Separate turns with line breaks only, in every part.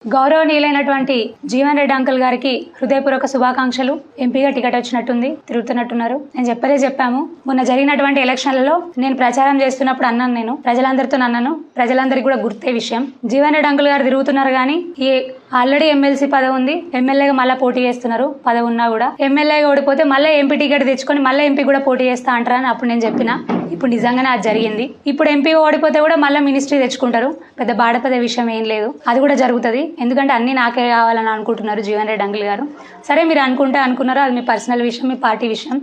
గౌరవనీయులైనటువంటి Jeevan Reddy uncle గారికి హృదయపూర్వక శుభాకాంక్షలు. ఎంపీగా టికెట్ వచ్చినట్టుంది, తిరుగుతున్నట్టున్నారు. నేను చెప్పాము, మొన్న జరిగినటువంటి ఎలక్షన్లలో నేను ప్రచారం చేస్తున్నప్పుడు అన్నాను, నేను ప్రజలందరితో అన్నాను, ప్రజలందరికీ కూడా గుర్తే విషయం. జీవన్ రెడ్డి అంకుల్ గారు తిరుగుతున్నారు కానీ ఈ ఆల్రెడీ ఎమ్మెల్సీ పదవి ఉంది, ఎమ్మెల్యేగా మళ్ళీ పోటీ చేస్తున్నారు. పదవి ఉన్నా కూడా ఎమ్మెల్యేగా ఓడిపోతే మళ్ళీ ఎంపీ టికెట్ తెచ్చుకొని మళ్ళీ ఎంపీ కూడా పోటీ చేస్తా అంటారని అప్పుడు నేను చెప్పిన. ఇప్పుడు నిజంగానే అది జరిగింది. ఇప్పుడు ఎంపీ ఓడిపోతే కూడా మళ్ళీ మినిస్ట్రీ తెచ్చుకుంటారు. పెద్ద బాధపడే విషయం ఏం లేదు, అది కూడా జరుగుతుంది. ఎందుకంటే అన్ని నాకే కావాలని అనుకుంటున్నారు జీవన్ రెడ్డి అంకుల్ గారు. సరే, మీరు అనుకున్నారో అది మీ పర్సనల్ విషయం, మీ పార్టీ విషయం.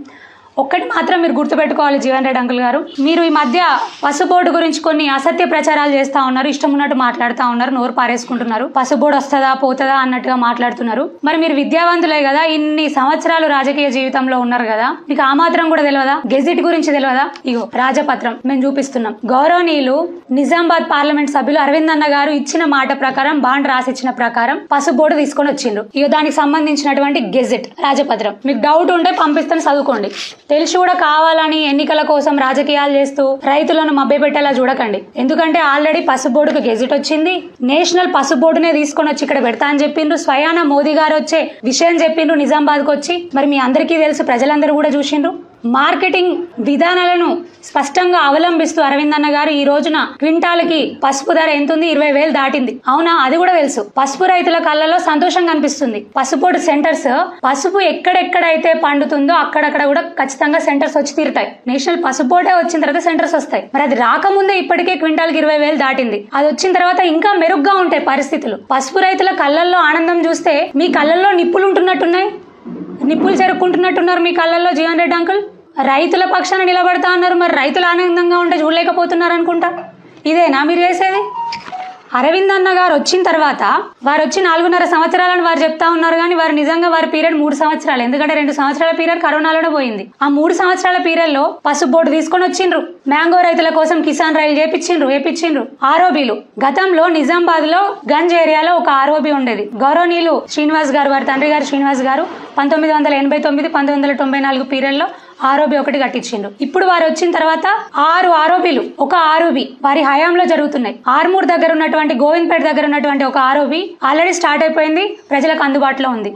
ఒక్కటి మాత్రం మీరు గుర్తుపెట్టుకోవాలి జీవన్ రెడ్డి అంకుల్ గారు, మీరు ఈ మధ్య పసుబోర్డు గురించి కొన్ని అసత్య ప్రచారాలు చేస్తా ఉన్నారు, ఇష్టం ఉన్నట్టు మాట్లాడుతూ ఉన్నారు, నోరు పారేసుకుంటున్నారు. పసుబోర్డు వస్తుందా పోతుందా అన్నట్టుగా మాట్లాడుతున్నారు. మరి మీరు విద్యావంతులే కదా, ఇన్ని సంవత్సరాలు రాజకీయ జీవితంలో ఉన్నారు కదా, మీకు ఆ మాత్రం కూడా తెలియదా? గెజిట్ గురించి తెలియదా? ఇగో రాజపత్రం మేము చూపిస్తున్నాం. గౌరవనీయులు నిజామాబాద్ పార్లమెంట్ సభ్యులు అరవింద్ అన్న గారు ఇచ్చిన మాట ప్రకారం, బాండ్ రాసిచ్చిన ప్రకారం పసుబోర్డు తీసుకొని వచ్చిండ్రు. ఇగో దానికి సంబంధించినటువంటి గెజిట్ రాజపత్రం. మీకు డౌట్ ఉంటే పంపిస్తాను, చదువుకోండి. తెలిసి కూడా కావాలని ఎన్నికల కోసం రాజకీయాలు చేస్తూ రైతులను మభ్యపెట్టేలా చూడకండి. ఎందుకంటే ఆల్రెడీ పసుబోర్డుకు గెజిట్ వచ్చింది. నేషనల్ పసుబోర్డునే తీసుకొని వచ్చి ఇక్కడ పెడతా అని చెప్పిండ్రు. స్వయాన మోదీ గారు వచ్చే విషయం చెప్పిండ్రు నిజామాబాద్కు వచ్చి. మరి మీ అందరికీ తెలుసు, ప్రజలందరూ కూడా చూసిండ్రు. మార్కెటింగ్ విధానాలను స్పష్టంగా అవలంబిస్తూ అరవింద్ అన్న గారు ఈ రోజున క్వింటాల్కి పసుపు ధర ఎంతుంది? 20,000 దాటింది. అవునా? అది కూడా తెలుసు. పసుపు రైతుల కళ్ళలో సంతోషం కనిపిస్తుంది. పసుపోడు సెంటర్స్, పసుపు ఎక్కడెక్కడైతే పండుతుందో అక్కడక్కడ కూడా ఖచ్చితంగా సెంటర్స్ వచ్చి తీరుతాయి. నేషనల్ పసుపోటే వచ్చిన తర్వాత సెంటర్స్ వస్తాయి. మరి అది రాకముందే ఇప్పటికే క్వింటాల్కి 20,000 దాటింది. అది వచ్చిన తర్వాత ఇంకా మెరుగ్గా ఉంటాయి పరిస్థితులు. పసుపు రైతుల కళ్ళల్లో ఆనందం చూస్తే మీ కళ్ళల్లో నిప్పులు ఉంటున్నట్టున్నాయి, నిప్పులు చెరుక్కుంటున్నట్టున్నారు మీ కళ్ళల్లో. జీవన్ రెడ్డి అంకుల్ రైతుల పక్షాన నిలబడతా అన్నారు, మరి రైతులు ఆనందంగా ఉంటే చూడలేకపోతున్నారు అనుకుంటా. ఇదేనా మీరు చేసేది? అరవింద్ అన్న గారు వచ్చిన తర్వాత వారు వచ్చి 4.5 సంవత్సరాలని వారు చెప్తా ఉన్నారు, కానీ వారు నిజంగా వారి పీరియడ్ 3 సంవత్సరాలు. ఎందుకంటే 2 సంవత్సరాల పీరియడ్ కరోనాలోనే పోయింది. ఆ 3 సంవత్సరాల పీరియడ్ లో పసుపు బోర్డు తీసుకొని వచ్చిండ్రు. మ్యాంగో రైతుల కోసం కిసాన్ రైలు వేపించిండ్రు. ఆరోబీలు గతంలో నిజామాబాద్ లో గంజ్ ఏరియాలో ఒక ఆరోబీ ఉండేది. గౌరవనీయులు శ్రీనివాస్ గారు, వారి తండ్రి గారు శ్రీనివాస్ గారు 1989, 1994 పీరియడ్ లో ఆరోబీ ఒకటి కట్టించిండ్రు. ఇప్పుడు వారు వచ్చిన తర్వాత 6 ఆరోబీలు, ఒక ఆరోబీ వారి హయాంలో జరుగుతున్నాయి. ఆర్మూర్ దగ్గర ఉన్నటువంటి, గోవింద్పేట దగ్గర ఉన్నటువంటి ఒక ఆరోబీ ఆల్రెడీ స్టార్ట్ అయిపోయింది, ప్రజలకు అందుబాటులో ఉంది.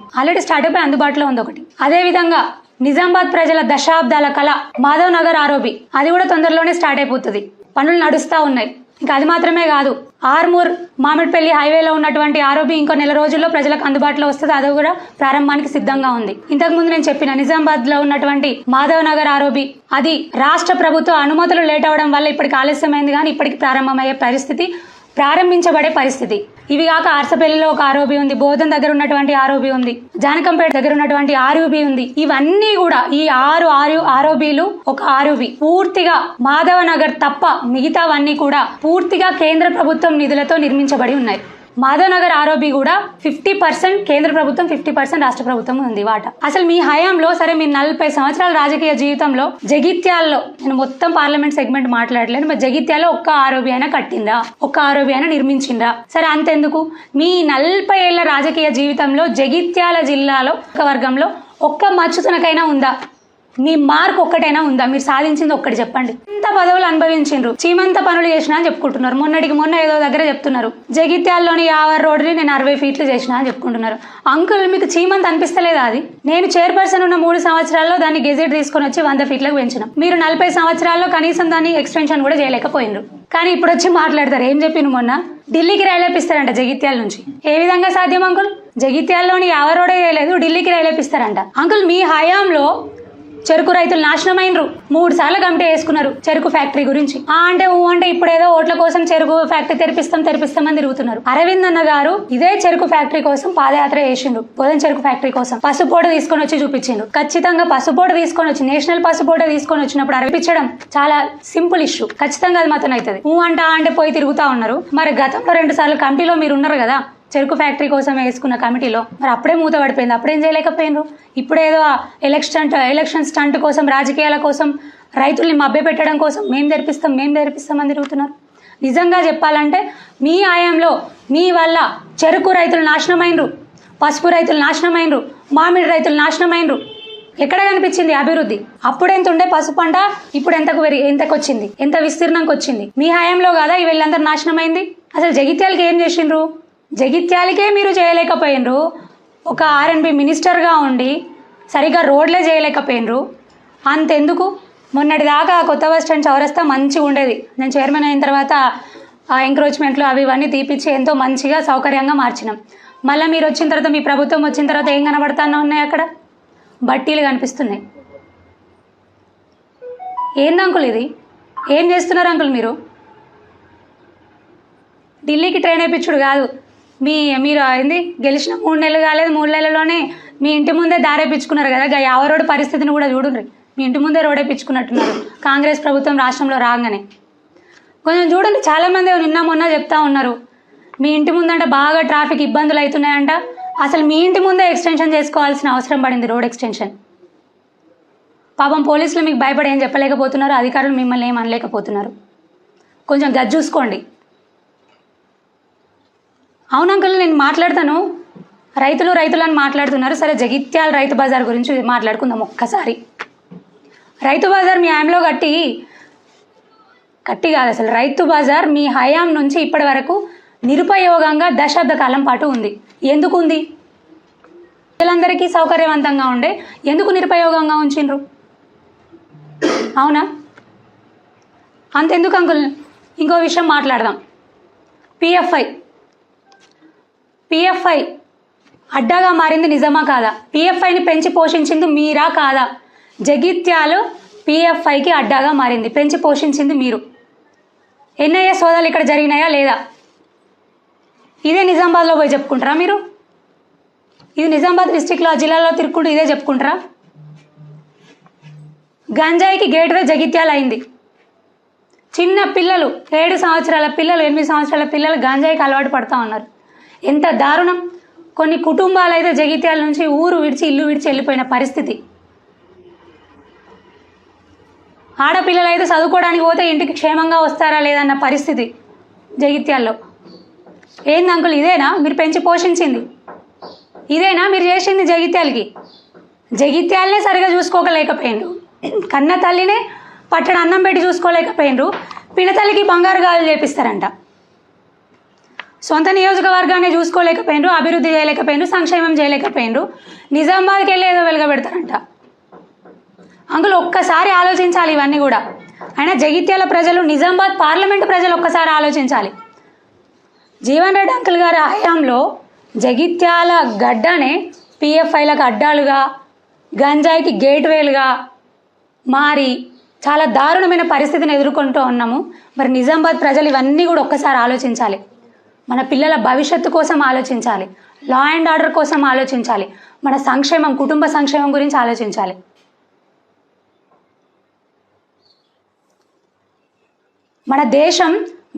ఒకటి. అదే విధంగా నిజామాబాద్ ప్రజల దశాబ్దాల కళ మాధవ్ నగర్ ఆరోబీ, అది కూడా తొందరలోనే స్టార్ట్ అయిపోతుంది. పనులు నడుస్తా ఉన్నాయి. ఇంకా అది మాత్రమే కాదు, ఆర్మూర్ మామిడిపల్లి హైవేలో ఉన్నటువంటి ఆరోబీ ఇంకో 4 రోజుల్లో ప్రజలకు అందుబాటులో వస్తుంది. అది కూడా ప్రారంభానికి సిద్ధంగా ఉంది. ఇంతకు ముందు నేను చెప్పిన నిజామాబాద్ లో ఉన్నటువంటి మాధవ్ నగర్ ఆరోబీ, అది రాష్ట్ర ప్రభుత్వ అనుమతులు లేట్ అవడం వల్ల ఇప్పటికి ఆలస్యమైంది, కానీ ఇప్పటికి ప్రారంభించబడే పరిస్థితి. ఇవి కాక అర్సపల్లిలో ఒక ఆరోబీ ఉంది, బోధన్ దగ్గర ఉన్నటువంటి ఆరోబీ ఉంది, జానకంపేట దగ్గర ఉన్నటువంటి ఆరోబీ ఉంది. ఇవన్నీ కూడా ఈ 6 ఆరోబీలు, ఒక ఆరోబీ పూర్తిగా మాధవ నగర్ తప్ప మిగతావన్నీ కూడా పూర్తిగా కేంద్ర ప్రభుత్వం నిధులతో నిర్మించబడి ఉన్నాయి. మాధవ్ నగర్ ఆరోబీ కూడా 50% కేంద్ర ప్రభుత్వం, 50% రాష్ట్ర ప్రభుత్వం ఉంది వాటా. అసలు మీ హయాంలో, సరే మీ 40 సంవత్సరాల రాజకీయ జీవితంలో జగిత్యాల్లో, నేను మొత్తం పార్లమెంట్ సెగ్మెంట్ మాట్లాడలేను, మరి జగిత్యాల్లో ఒక్క ఆరోబీ అయినా కట్టిందా? ఒక్క ఆరోబీ అయినా నిర్మించిందా? సరే, అంతెందుకు, మీ 40 ఏళ్ల రాజకీయ జీవితంలో జగిత్యాల జిల్లాలో ఒక వర్గంలో ఒక్క మచ్చుతునకైనా ఉందా? మీ మార్క్ ఒక్కటైనా ఉందా? మీరు సాధించింది ఒక్కటి చెప్పండి. ఇంత పదవులు అనుభవించిండ్రు, చీమంత పనులు చేసినా అని చెప్పుకుంటున్నారు. మొన్న ఏదో దగ్గర చెప్తున్నారు, జగిత్యాల్లోని 50 రోడ్డుని నేను 60 ఫీట్లు చేసినా అని చెప్పుకుంటున్నారు. అంకుల్, మీకు చీమంత అనిపిస్తలేదా? అది నేను చైర్పర్సన్ ఉన్న 3 సంవత్సరాల్లో దాన్ని గెజెట్ తీసుకొని వచ్చి 100 ఫీట్లకు పెంచినాం. మీరు 40 సంవత్సరాల్లో కనీసం దాన్ని ఎక్స్టెన్షన్ కూడా చేయలేకపోయినరు. కానీ ఇప్పుడు వచ్చి మాట్లాడతారు. ఏం చెప్పిన మొన్న ఢిల్లీకి రైలేపిస్తారంట జగిత్యాల నుంచి. ఏ విధంగా సాధ్యం అంకుల్? జగిత్యాల్లోని 50 రోడే చేయలేదు, ఢిల్లీకి రైలేపిస్తారంట. అంకుల్, మీ హయాంలో చెరుకు రైతులు నాశనమైనరు. 3 సార్లు కమిటీ వేసుకున్నారు చెరుకు ఫ్యాక్టరీ గురించి. అంటే ఇప్పుడు ఏదో ఓట్ల కోసం చెరుకు ఫ్యాక్టరీ తెరిపిస్తామని తిరుగుతున్నారు. అరవింద్ అన్న గారు ఇదే చెరుకు ఫ్యాక్టరీ కోసం పాదయాత్ర చేసిండు. బోధన్ చెరుకు ఫ్యాక్టరీ కోసం పసుపోట తీసుకొని వచ్చి చూపించిండు. ఖచ్చితంగా పసుపోట తీసుకొని వచ్చి, నేషనల్ పసుపోట తీసుకొని వచ్చినప్పుడు అర్పించడం చాలా సింపుల్ ఇష్యూ. ఖచ్చితంగా అది మాత్రం అవుతుంది. అంటే పోయి తిరుగుతా ఉన్నారు. మరి గతంలో 2 సార్లు కమిటీలో మీరు ఉన్నారు కదా, చెరుకు ఫ్యాక్టరీ కోసం వేసుకున్న కమిటీలో. మరి అప్పుడే మూత పడిపోయింది, అప్పుడేం చేయలేకపోయినరు? ఇప్పుడేదో ఎలక్షన్ స్టంట్ కోసం, రాజకీయాల కోసం, రైతుల్ని మభ్యపెట్టడం కోసం మేము తెరిపిస్తామని తిరుగుతున్నారు. నిజంగా చెప్పాలంటే మీ ఆయంలో మీ వల్ల చెరుకు రైతులు నాశనమైనరు, పసుపు రైతులు నాశనమైనరు, మామిడి రైతులు నాశనమైనరు. ఎక్కడ కనిపించింది అభివృద్ధి? అప్పుడెంత ఉండే పసుపు పంట, ఇప్పుడు ఎంతకు వచ్చింది, ఎంత విస్తీర్ణంకి వచ్చింది? మీ హయాంలో కదా ఈ వీళ్ళందరూ నాశనమైంది. అసలు జగిత్యాలకి ఏం చేసిండ్రు? జగిత్యాలకే మీరు చేయలేకపోయినరు. ఒక ఆర్ఎన్బి మినిస్టర్గా ఉండి సరిగ్గా రోడ్లే చేయలేకపోయినరు. అంతెందుకు, మొన్నటి దాకా కొత్త బస్ స్టాండ్ చౌరస్తా మంచిగా ఉండేది. నేను చైర్మన్ అయిన తర్వాత ఆ ఎంక్రోచ్మెంట్లు అవి ఇవన్నీ తీపిచ్చి ఎంతో మంచిగా సౌకర్యంగా మార్చినాం. మళ్ళీ మీరు వచ్చిన తర్వాత, మీ ప్రభుత్వం వచ్చిన తర్వాత ఏం కనబడతానే ఉన్నాయి? అక్కడ బట్టీలు కనిపిస్తున్నాయి. ఏంది అంకుల్ ఇది? ఏం చేస్తున్నారు అంకుల్ మీరు? ఢిల్లీకి ట్రైన్ వేయించుడు కాదు. మీరు ఏంది గెలిచిన 3 నెలలు కాలేదు, 3 నెలల్లోనే మీ ఇంటి ముందే దారేపించుకున్నారు కదా. యావ రోడ్డు పరిస్థితిని కూడా చూడండి. మీ ఇంటి ముందే రోడ్ వేయించుకున్నట్టున్నారు కాంగ్రెస్ ప్రభుత్వం రాష్ట్రంలో రాగానే. కొంచెం చూడండి. చాలామంది నిన్న మొన్న చెప్తా ఉన్నారు మీ ఇంటి ముందంట బాగా ట్రాఫిక్ ఇబ్బందులు అవుతున్నాయంట. అసలు మీ ఇంటి ముందే ఎక్స్టెన్షన్ చేసుకోవాల్సిన అవసరం పడింది, రోడ్ ఎక్స్టెన్షన్. పాపం పోలీసులు మీకు భయపడి ఏం చెప్పలేకపోతున్నారు, అధికారులు మిమ్మల్ని ఏం అనలేకపోతున్నారు. కొంచెం గది చూసుకోండి. అవును అంకుల్, నేను మాట్లాడతాను. రైతులు అని మాట్లాడుతున్నారు. సరే, జగిత్యాల రైతు బజార్ గురించి మాట్లాడుకుందాం ఒక్కసారి. రైతు బజార్ మీ హయాంలో కట్టి కాదు, అసలు రైతు బజార్ మీ హయాం నుంచి ఇప్పటి వరకు నిరుపయోగంగా దశాబ్ద కాలం పాటు ఉంది. ఎందుకు ఉంది? ప్రజలందరికీ సౌకర్యవంతంగా ఉండే, ఎందుకు నిరుపయోగంగా ఉంచిండ్రు? అవునా? అంతెందుకు అంకుల్, ఇంకో విషయం మాట్లాడదాం. పిఎఫ్ఐ అడ్డాగా మారింది నిజమా కాదా? పిఎఫ్ఐని పెంచి పోషించింది మీరా కాదా? జగిత్యాలు పిఎఫ్ఐకి అడ్డాగా మారింది, పెంచి పోషించింది మీరు. ఎన్ఐఏ సోదాలు ఇక్కడ జరిగినాయా లేదా? ఇదే నిజామాబాద్లో పోయి చెప్పుకుంటారా మీరు? ఇది నిజామాబాద్ డిస్టిక్లో జిల్లాలో తిరుక్కుంటూ ఇదే చెప్పుకుంటారా? గంజాయికి గేట్వే జగిత్యాల అయింది. చిన్న పిల్లలు, 7 సంవత్సరాల పిల్లలు, 8 సంవత్సరాల పిల్లలు గంజాయికి అలవాటు పడుతూ ఉన్నారు. ఎంత దారుణం! కొన్ని కుటుంబాలు అయితే జగిత్యాల నుంచి ఊరు విడిచి ఇల్లు విడిచి వెళ్ళిపోయిన పరిస్థితి. ఆడపిల్లలు అయితే చదువుకోవడానికి పోతే ఇంటికి క్షేమంగా వస్తారా లేదన్న పరిస్థితి జగిత్యాల్లో. ఏంది అంకుల్, ఇదేనా మీరు పెంచి పోషించింది? ఇదేనా మీరు చేసింది జగిత్యాలకి? జగిత్యాలనే సరిగా చూసుకోలేకపోయిండ్రు. కన్న తల్లినే పట్టణ అన్నం పెట్టి చూసుకోలేకపోయిండ్రు. పినతల్లికి బంగారు గాజులు చేపిస్తారంట. సొంత నియోజకవర్గాన్ని చూసుకోలేకపోయినరు, అభివృద్ధి చేయలేకపోయినరు, సంక్షేమం చేయలేకపోయినరు. నిజామాబాద్కి వెళ్ళి ఏదో వెలగబెడతారంట. అంకుల్ ఒక్కసారి ఆలోచించాలి ఇవన్నీ కూడా. అయినా జగిత్యాల ప్రజలు, నిజామాబాద్ పార్లమెంటు ప్రజలు ఒక్కసారి ఆలోచించాలి. జీవన్ రెడ్డి అంకుల్ గారి హయాంలో జగిత్యాల గడ్డనే పిఎఫ్ఐలకు అడ్డాలుగా, గంజాయికి గేట్వేలుగా మారి చాలా దారుణమైన పరిస్థితిని ఎదుర్కొంటూ ఉన్నాము. మరి నిజామాబాద్ ప్రజలు ఇవన్నీ కూడా ఒక్కసారి ఆలోచించాలి. మన పిల్లల భవిష్యత్తు కోసం ఆలోచించాలి, లా అండ్ ఆర్డర్ కోసం ఆలోచించాలి, మన సంక్షేమం, కుటుంబ సంక్షేమం గురించి ఆలోచించాలి. మన దేశం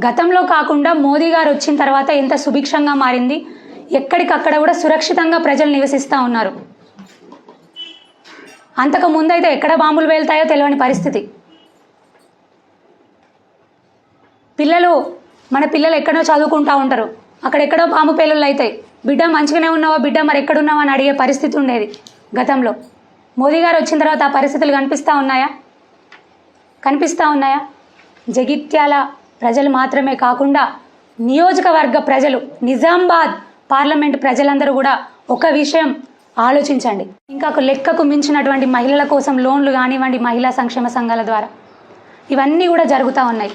గతంలో కాకుండా మోదీ గారు వచ్చిన తర్వాత ఎంత సుభిక్షంగా మారింది. ఎక్కడికక్కడ కూడా సురక్షితంగా ప్రజలు నివసిస్తూ ఉన్నారు. అంతకు ముందైతే ఎక్కడ బాంబులు వెళ్తాయో తెలియని పరిస్థితి. మన పిల్లలు ఎక్కడో చదువుకుంటూ ఉంటారు, అక్కడెక్కడో బాంబు పేలుళ్ళు అవుతాయి. బిడ్డ మంచిగానే ఉన్నావా, బిడ్డ మరి ఎక్కడున్నావా అని అడిగే పరిస్థితి ఉండేది గతంలో. మోదీ గారు వచ్చిన తర్వాత ఆ పరిస్థితులు కనిపిస్తూ ఉన్నాయా? జగిత్యాల ప్రజలు మాత్రమే కాకుండా నియోజకవర్గ ప్రజలు, నిజామాబాద్ పార్లమెంట్ ప్రజలందరూ కూడా ఒక విషయం ఆలోచించండి. ఇంకా లెక్కకు మించినటువంటి మహిళల కోసం లోన్లు కానివ్వండి, మహిళా సంక్షేమ సంఘాల ద్వారా ఇవన్నీ కూడా జరుగుతూ ఉన్నాయి.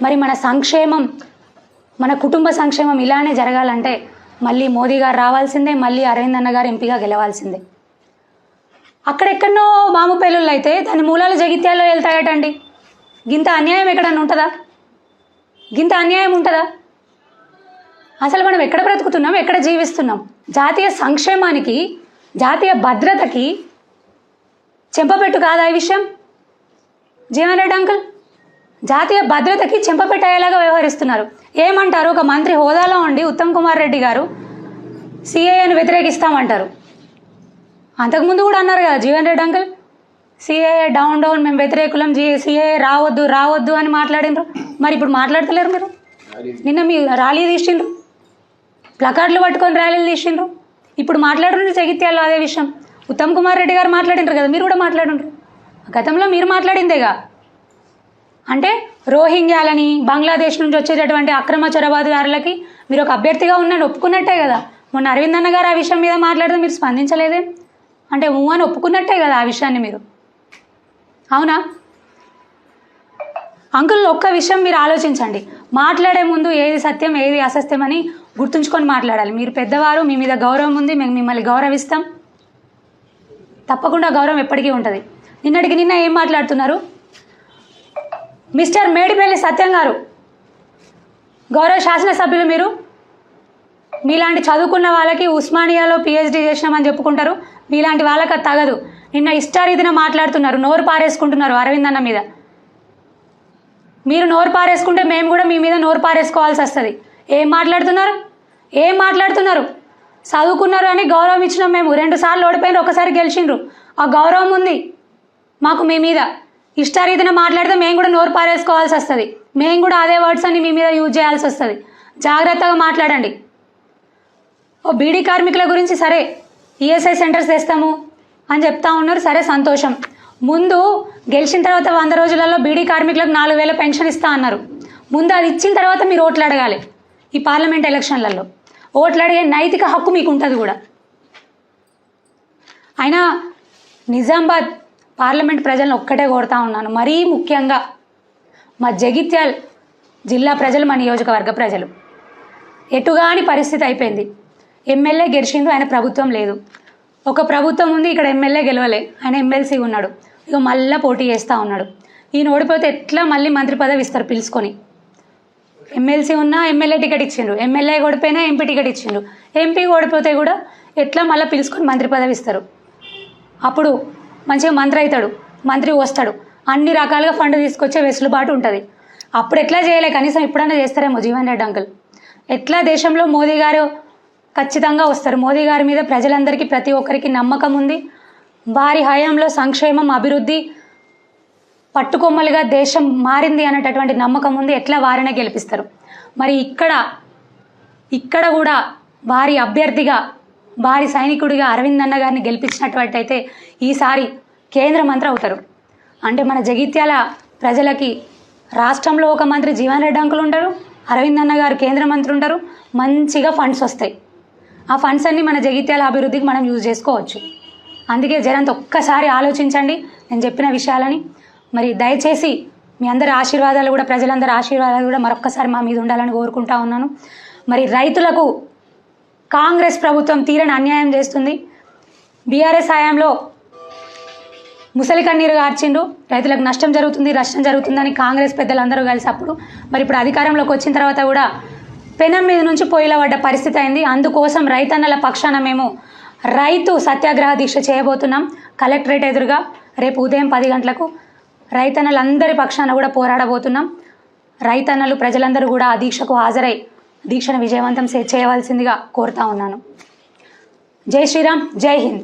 మరి మన సంక్షేమం, మన కుటుంబ సంక్షేమం ఇలానే జరగాలంటే మళ్ళీ మోదీ గారు రావాల్సిందే, మళ్ళీ అరవింద్ అన్న గారు ఎంపీగా గెలవాల్సిందే. అక్కడెక్కడనో బాంబు పేలుళ్ళు అయితే దాని మూలాలు జగిత్యాల్లో వెళ్తాయటండి. గింత అన్యాయం ఎక్కడన్నా ఉంటుందా? గింత అన్యాయం ఉంటుందా? అసలు మనం ఎక్కడ బ్రతుకుతున్నాం, ఎక్కడ జీవిస్తున్నాం? జాతీయ సంక్షేమానికి, జాతీయ భద్రతకి చెంపపెట్టు కాదా ఈ విషయం? జీవన్ రెడ్డి అంకుల్, జాతీయ భద్రతకి చెంపపెట్టేలాగా వ్యవహరిస్తున్నారు. ఏమంటారు? ఒక మంత్రి హోదాలో ఉండి ఉత్తమ్ కుమార్ రెడ్డి గారు సిఏఏను వ్యతిరేకిస్తామంటారు. అంతకుముందు కూడా అన్నారు కదా Jeevan Reddy uncle, CAA down మేము వ్యతిరేకులం, సిఏఏ రావద్దు అని మాట్లాడినరు. మరి ఇప్పుడు మాట్లాడతలేరు మీరు. నిన్న మీ ర్యాలీ తీసిండ్రు, ప్లకార్డులు పట్టుకొని ర్యాలీలు తీసిండ్రు. ఇప్పుడు మాట్లాడుండ్రు జగిత్యాల్లో అదే విషయం. ఉత్తమ్ కుమార్ రెడ్డి గారు మాట్లాడినారు కదా, మీరు కూడా మాట్లాడుండ్రు. గతంలో మీరు మాట్లాడిందేగా. అంటే రోహింగ్యాలని బంగ్లాదేశ్ నుంచి వచ్చేటటువంటి అక్రమ చొరబాటుదారులకి మీరు ఒక అభ్యర్థిగా ఉన్నాను ఒప్పుకున్నట్టే కదా. మొన్న అరవింద్ అన్న గారు ఆ విషయం మీద మాట్లాడితే మీరు స్పందించలేదే, అంటే అని ఒప్పుకున్నట్టే కదా ఆ విషయాన్ని మీరు, అవునా? అంకుల్ ఒక్క విషయం మీరు ఆలోచించండి, మాట్లాడే ముందు ఏది సత్యం ఏది అసత్యం అని గుర్తుంచుకొని మాట్లాడాలి. మీరు పెద్దవారు, మీ మీద గౌరవం ఉంది, మేము మిమ్మల్ని గౌరవిస్తాం, తప్పకుండా గౌరవం ఎప్పటికీ ఉంటుంది. నిన్నటికి నిన్న ఏం మాట్లాడుతున్నారు? మిస్టర్ మేడిపల్లి సత్యం గారు, గౌరవ శాసనసభ్యులు, మీరు మీలాంటి చదువుకున్న వాళ్ళకి ఉస్మానియాలో పిహెచ్డి చేసినామని చెప్పుకుంటారు, మీలాంటి వాళ్ళకి అది తగదు. నిన్న ఇష్టారీతిన మాట్లాడుతున్నారు, నోరు పారేసుకుంటున్నారు అరవింద్ అన్న మీద. మీరు నోరు పారేసుకుంటే మేము కూడా మీ మీద నోరు పారేసుకోవాల్సి వస్తుంది. ఏం మాట్లాడుతున్నారు? చదువుకున్నారు అని గౌరవం ఇచ్చినాం మేము, 2 సార్లు ఓడిపోయినారు, ఒకసారి గెలిచిండ్రు, ఆ గౌరవం ఉంది మాకు మీ మీద. ఇష్టారీతిన మాట్లాడితే మేము కూడా నోరు పారేసుకోవాల్సి వస్తుంది, మేము కూడా అదే వర్డ్స్ అన్ని మీ మీద యూజ్ చేయాల్సి వస్తుంది. జాగ్రత్తగా మాట్లాడండి. ఓ బీడీ కార్మికుల గురించి సరే ఈఎస్ఐ సెంటర్స్ తెస్తాము అని చెప్తా ఉన్నారు, సరే సంతోషం. ముందు గెలిచిన తర్వాత 100 రోజులలో బీడీ కార్మికులకు 4,000 పెన్షన్ ఇస్తా అన్నారు. ముందు అది ఇచ్చిన తర్వాత మీరు ఓట్లు అడగాలి. ఈ పార్లమెంట్ ఎలక్షన్లలో ఓట్లు అడిగే నైతిక హక్కు మీకు ఉంటుంది కూడా. అయినా నిజామాబాద్ పార్లమెంట్ ప్రజలను ఒక్కటే కోరుతా ఉన్నాను, మరీ ముఖ్యంగా మా జగిత్యాల జిల్లా ప్రజలు, మా నియోజకవర్గ ప్రజలు, ఎటుగాని పరిస్థితి అయిపోయింది. ఎమ్మెల్యే గెలిచిండు, ఆయన ప్రభుత్వం లేదు. ఒక ప్రభుత్వం ఉంది, ఇక్కడ ఎమ్మెల్యే గెలవలే, ఆయన ఎమ్మెల్సీ ఉన్నాడు, ఇక మళ్ళీ పోటీ చేస్తూ ఉన్నాడు. ఈయన ఓడిపోతే ఎట్లా మళ్ళీ మంత్రి పదవి ఇస్తారు పిలుచుకొని? ఎమ్మెల్సీ ఉన్నా ఎమ్మెల్యే టికెట్ ఇచ్చిండ్రు, ఎమ్మెల్యే ఓడిపోయినా ఎంపీ టికెట్ ఇచ్చిండ్రు, ఎంపీ ఓడిపోతే కూడా ఎట్లా మళ్ళీ పిలుచుకొని మంత్రి పదవి ఇస్తారు? అప్పుడు మంచిగా మంత్రి అవుతాడు, మంత్రి వస్తాడు, అన్ని రకాలుగా ఫండ్ తీసుకొచ్చే వెసులుబాటు ఉంటుంది. అప్పుడు ఎట్లా చేయలే, కనీసం ఎప్పుడైనా చేస్తారేమో జీవన్ రెడ్డి అంకుల్. ఎట్లా దేశంలో మోదీ గారు ఖచ్చితంగా వస్తారు. మోదీ గారి మీద ప్రజలందరికీ, ప్రతి ఒక్కరికి నమ్మకం ఉంది. వారి హయాంలో సంక్షేమం, అభివృద్ధి పట్టుకొమ్మలుగా దేశం మారింది అనేటటువంటి నమ్మకం ఉంది. ఎట్లా వారినే గెలిపిస్తారు. మరి ఇక్కడ కూడా వారి అభ్యర్థిగా, వారి సైనికుడిగా అరవింద్ అన్న గారిని గెలిపించినటువంటి అయితే ఈసారి కేంద్ర మంత్రి అవుతారు. అంటే మన జగిత్యాల ప్రజలకి రాష్ట్రంలో ఒక మంత్రి జీవన్ రెడ్డి అంకులు ఉంటారు, అరవింద్ అన్న గారు కేంద్ర మంత్రి ఉంటారు, మంచిగా ఫండ్స్ వస్తాయి. ఆ ఫండ్స్ అన్నీ మన జగిత్యాల అభివృద్ధికి మనం యూజ్ చేసుకోవచ్చు. అందుకే జనంత ఒక్కసారి ఆలోచించండి నేను చెప్పిన విషయాలని. మరి దయచేసి మీ అందరి ఆశీర్వాదాలు కూడా, ప్రజలందరి ఆశీర్వాదాలు కూడా మరొక్కసారి మా మీద ఉండాలని కోరుకుంటా ఉన్నాను. మరి రైతులకు కాంగ్రెస్ ప్రభుత్వం తీరని అన్యాయం చేస్తుంది. బీఆర్ఎస్ హయాంలో ముసలి కన్నీరు గార్చిండు, రైతులకు నష్టం జరుగుతుందని కాంగ్రెస్ పెద్దలందరూ కలిసి అప్పుడు. మరి ఇప్పుడు అధికారంలోకి వచ్చిన తర్వాత కూడా పెనం మీద నుంచి పొయ్యిల పడ్డ పరిస్థితి అయింది. అందుకోసం రైతన్నల పక్షాన మేము రైతు సత్యాగ్రహ దీక్ష చేయబోతున్నాం కలెక్టరేట్ ఎదురుగా. రేపు ఉదయం 10 గంటలకు రైతన్నలందరి పక్షాన కూడా పోరాడబోతున్నాం. రైతన్నలు, ప్రజలందరూ కూడా ఆ దీక్షకు హాజరై దీక్షను విజయవంతం చేయవలసిందిగా కోరుతా ఉన్నాను. జై శ్రీరామ్, జై హింద్.